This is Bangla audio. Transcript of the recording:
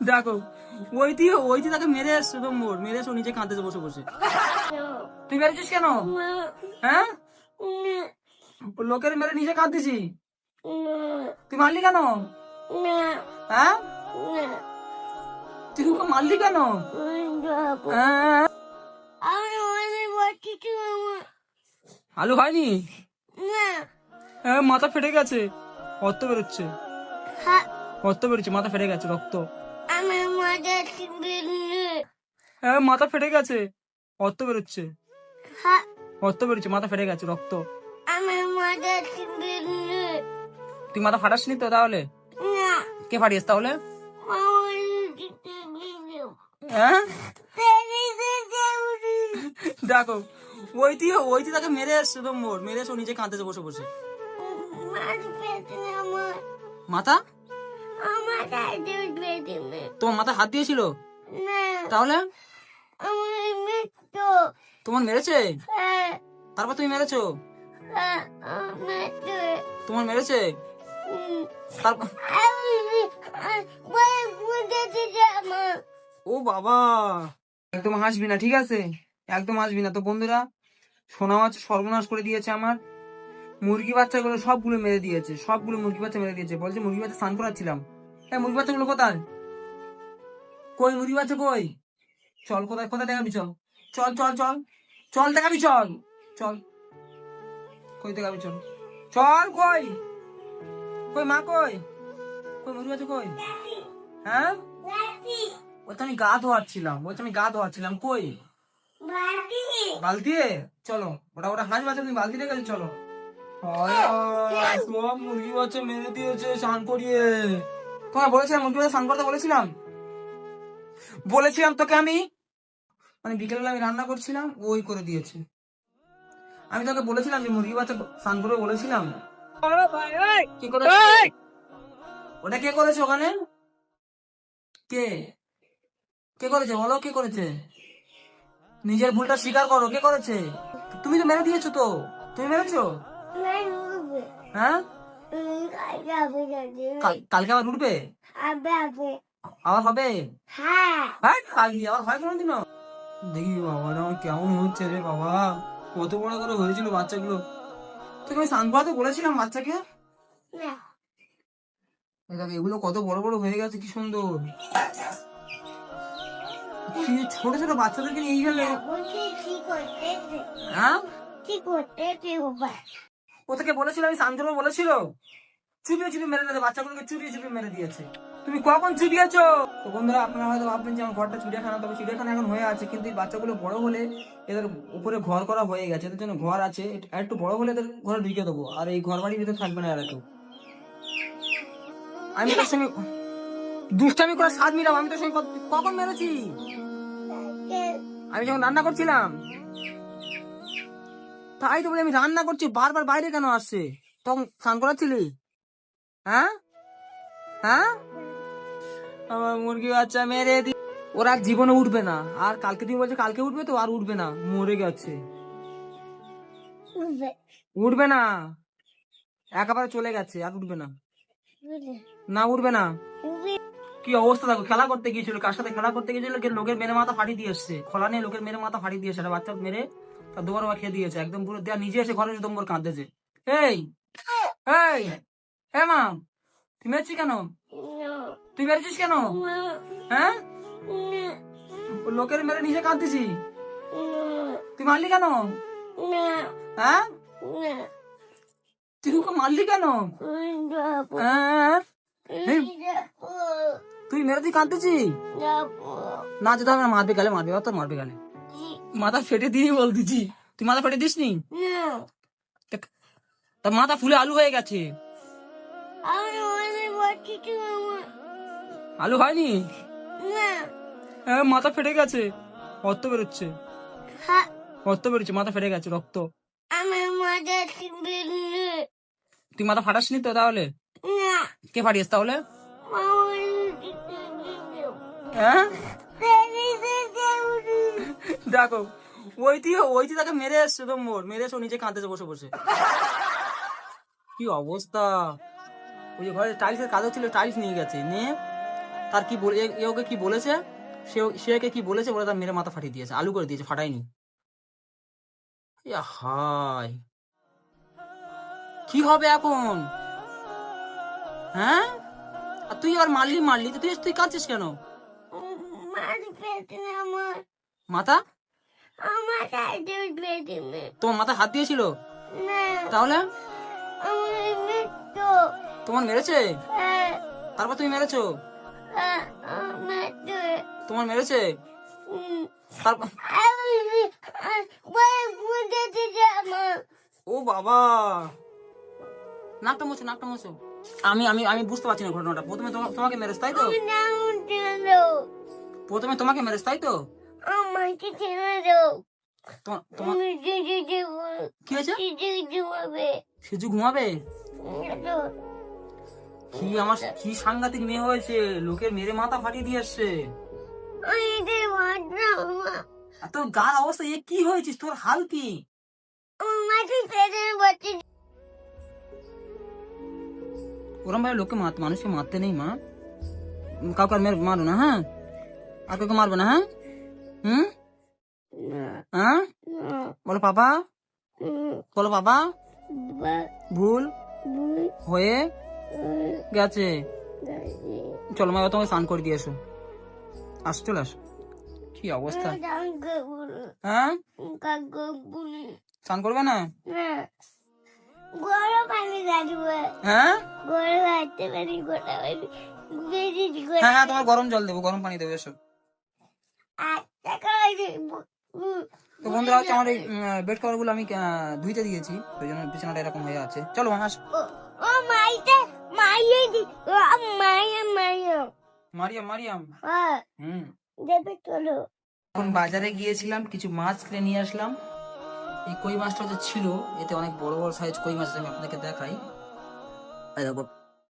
দেখো ওই দিয়ে তাকে মেরে এসছো তো মোর মেরে এসো নিচে কাঁদতেছে বসে বসে। তুই মেরেছিস কেন? হ্যাঁ, লোকের মেরে নিজে কাঁদতেছি, তুই মারলি কেন? হ্যাঁ, তুই ওকে মারলি কেন? হ্যাঁ? আলু হয়নি? হ্যাঁ, মাথা ফেটে গেছে, রক্ত বেরোচ্ছে, রক্ত বেরোচ্ছে, মাথা ফেটে গেছে, রক্ত। হ্যাঁ, মাথা ফেটে গেছে, রক্ত বেরোচ্ছে, রক্ত বেরোচ্ছে, মাথা ফেটে গেছে, রক্ত। তুই মাথা ফাটাসনি তো তাহলে? কে ফাটিয়েছ তাহলে? হ্যাঁ, দেখো ওই দিয়ে তাকে মেরে এসছো তো মোর মেরে এসো নিচে কাঁদতেছে বসে বসে। মাথা? তোমার মাথা হাত দিয়েছিল তাহলে? তোমার মেরেছে? তারপর তুমি মেরেছো? তোমার মেরেছে? তারপর ও বাবা, একদম হাসবি না, ঠিক আছে? একদম হাসবি না। তো বন্ধুরা, সোনা মাছ সর্বনাশ করে দিয়েছে আমার মুরগি বাচ্চাগুলো, সবগুলো মেরে দিয়েছে, সবগুলো মুরগি বাচ্চা মেরে দিয়েছে। বলছে মুরগি বাচ্চা স্নান করাচ্ছিলাম। হ্যাঁ, মুরগি বাচ্চাগুলো কোথায়? কই মুরগি বাচ্চা কই? চল, কোথায় কোথায় দেখাবি? চল চল চল চল চল দেখাবি, চল চল, কই দেখাবি? চল চল, কই কই মা, কই কই মুরগি বাচ্চা কই? হ্যাঁ, বলছে আমি গা ধোয়াচ্ছিলাম, বলছে আমি গা ধোয়াচ্ছিলাম। কই বালতি? চলো, ওটা ওটা হাঁস বাচ্চা, তুমি বালতি রেখেছো, চলো। সব মুরগি বাচ্চা মেরে দিয়েছে স্নান করিয়ে। তোমার বলেছিলাম মুরগি বাচ্চা স্নান করতে বলেছিলাম, বলেছিলাম তোকে আমি, মানে বিকেলবেলা আমি রান্না করছিলাম, ওই করে দিয়েছে। আমি তোকে বলেছিলাম যে মুরগি বাচ্চা স্নান করে বলেছিলাম। কি করেছে ওটা? কে করেছে ওখানে? কে কে করেছে বলো, কে করেছে? নিজের ভুলটা স্বীকার করো, কে করেছে? তুমি তো মেরে দিয়েছো তো, তুমি মেরেছো? হ্যাঁ, কালকে আবার উঠবে, আবার হবে? হ্যাঁ, কালকে আবার হয় কোনোদিনও? দেখি বাবা, আমার কেমন হচ্ছে রে বাবা, কত বড় করে হয়েছিল বাচ্চাগুলো। তোকে আমি স্নান করাতে বলেছিলাম বাচ্চাকে। এগুলো কত বড় বড় হয়ে গেছে, কি সুন্দর। ছোট ছোট বাচ্চাদেরকে নিয়ে এইভাবে, হ্যাঁ, ওদেরকে বলেছিলাম আমি স্নান করবো বলেছিল, চুপিয়ে চুপি মেরে দিয়েছে বাচ্চাগুলোকে, চুপিয়ে চুপি মেরে দিয়েছে। তুমি কখন চুপিয়েছো? তো বন্ধুরা, আপনারা হয়তো ভাববেন যে আমার ঘরটা চিড়িয়াখানা, তবে চিড়িয়াখানা এখন হয়ে আছে, কিন্তু এই বাচ্চাগুলো বড় হলে এদের উপরে ঘর করা হয়ে গেছে, এদের জন্য ঘর আছে, আর একটু বড় হলে এদের ঘরে ঢুকে দেবো, আর এই ঘর বাড়ির ভিতরে থাকবে না এরা কেউ। আমি তোর সঙ্গে দুষ্টামি করে স্বাদ মিলাম, আমি তোর সঙ্গে কখন মেরেছি? আমি যখন রান্না করছিলাম, তাই তো বলি আমি রান্না করছি, বারবার বাইরে কেন আসছে? তখন স্নান করাচ্ছিলি? হ্যাঁ, হ্যাঁ, আমার মুরগি বাচ্চা মেরে দি, ওরা আর জীবনে উঠবে না। আর কালকে তুমি বলছে কালকে উঠবে, তো আর উঠবে না, মরে গেছে, উঠবে না, একেবারে চলে গেছে, আর উঠবে না, না উঠবে না। কি অবস্থা দেখো, খেলা করতে গিয়েছিল, কার সাথে খেলা করতে গিয়েছিল, লোকের মেরে মাথা ফাটিয়ে দিয়ে এসছে, খোলা নিয়ে লোকের মেরে মাথা ফাটিয়ে দিয়েছে, একটা বাচ্চা মেরে তার দুবার খেয়ে দিয়েছে, একদম পুরো দেয়া, নিজে এসে ঘরে দম করে কাঁদতেছে। এই এই হ্যাঁ মা, তুই মেরেছিস কেন? তুই মেরেছিস কেন? হ্যাঁ, লোকের মেরে নিজে কাঁদতেছি, তুই মারলি কেন? হ্যাঁ, তুই ওকে মারলি কেন? হ্যাঁ, তুই মেরে তুই কাঁদতেছি না, যেতে হবে না, মারবে গেলে মারবে, তোর মারবে গেলে, মাথা ফেটে দিয়ে বলতেছি, তুই মাথা ফেটে দিস নি? তার মাথা ফুলে আলু হয়ে গেছে। আলু হয়নি? হ্যাঁ, মাথা ফেটে গেছে, রক্ত বেরোচ্ছে, রক্ত বেরোচ্ছে, মাথা ফেটে গেছে, রক্ত। তুই মাথা ফাটাসনি তো তাহলে? কে ফাটিয়েছ তাহলে? হ্যাঁ, দেখো ওই দিয়ে তাকে মেরে এসছো তো মোর মেরে এসো নিচে কাঁদতেছে বসে বসে। কি অবস্থা, ওই যে ঘরে টাইলসের কাজ হচ্ছিল, টাইলস নিয়ে গেছে, নিয়ে তার কি বলে এ ওকে কি বলেছে, সে একে কি বলেছে বলে তার মেরে মাথা ফাটিয়ে দিয়েছে, আলু করে দিয়েছে, ফাটায়নি। হাই, কি হবে এখন? হ্যাঁ, আর তুই আর মারলি তো, তুই কাঁদছিস কেন? মাথা, তোমার মাথা হাত দিয়েছিল? তাহলে তোমার মেরেছে? তারপর তুমি মেরেছো? তোমার মেরেছে? তারপর ও বাবা, নাকটা মোছো। আমি আমি আমি বুঝতে পারছি না ঘটনাটা। প্রথমে তোমাকে মেরেছে তাই তো? প্রথমে তোমাকে মেরেছে তাই তো? কি হয়েছে? সিজু ঘুমাবে? কি সাংঘাতিক মেয়ে হয়েছে, লোকের মেরে মাথা ফাটিয়ে দিয়ে আসছে। তোর গার অবস্থা, এ কি হয়েছিস, তোর হাল কি? ওরম ভাবে লোককে মানুষকে মারতে নেই মা, কাউকে আর মারো না, হ্যাঁ? আর কাউকে মারবে না, হ্যাঁ? হ্যাঁ, বলো বাবা, বলো বাবা, ভুল হয়ে গেছে। চলো মা, তোমাকে স্নান করে দিয়ে এসো। চলে আসো। কি অবস্থা, হ্যাঁ? স্নান করবে না? হ্যাঁ, হ্যাঁ, তোমার গরম জল দেবো, গরম পানি দেবো, এসো। তো বন্ধুরা হচ্ছে আমার এই বেড কভার গুলো আমি ধুইতে দিয়েছি, ওই জন্য বিছানাটা এরকম হয়ে আছে। চলো মাস, মারিয়াম। এখন বাজারে গিয়েছিলাম, কিছু মাছ কিনে নিয়ে আসলাম। এই কই মাছটা যে ছিল, এতে অনেক বড় বড় সাইজ কই মাছ, আমি আপনাদেরকে দেখাই। এই দেখো,